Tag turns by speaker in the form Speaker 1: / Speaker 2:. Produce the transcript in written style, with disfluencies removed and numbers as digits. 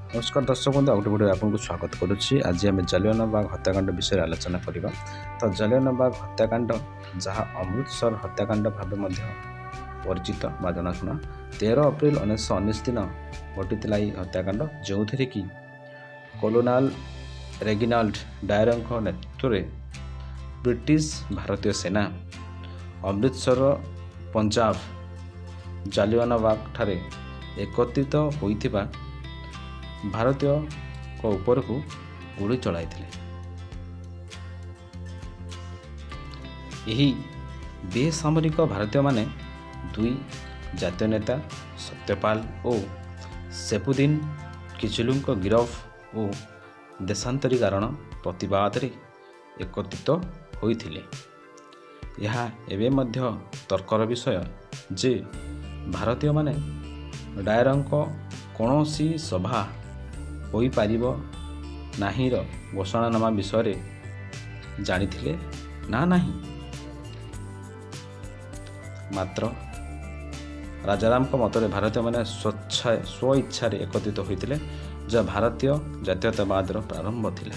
Speaker 1: नमस्कार दर्शक बंधु आउट वीडियो आपको स्वागत करुच्ची। आज आम जालियानवालाबाग हत्याकांड विषय आलोचना करवा। तो जालियानवालाबाग हत्याकांड जहाँ अमृतसर हत्याकांड भाव परिचित बा जनाशुना 13 एप्रिल 1919 दिन घटी हत्याकांड जो थी कि कलोनाल रेगिनाल्ड डायर नेतृत्व में ब्रिटिश भारतीय सेना अमृतसर पंजाब जालियानवालाबाग ठारे एकत्रित होइथिबा भारतीय को ऊपर को गुड़ी चलाई यही बेसामरिक भारतीय माने दुई जातीय नेता सत्यपाल और सेपुद्दीन किचलू गिरफ और देशांतरीकरण प्रतिवाद रे एकत्रित होइथिले। यह एवं मध्य तर्कर विषय जे भारतीय माने डायर कौनसी सभा होई पारिबो नाही घोषणानामा विषय जानी ना नहीं, मात्र राजाराम मतरे भारतीय माने स्व इच्छा एकत्रित होते जहाँ भारतीय जातीयतावाद प्रारंभ थिला।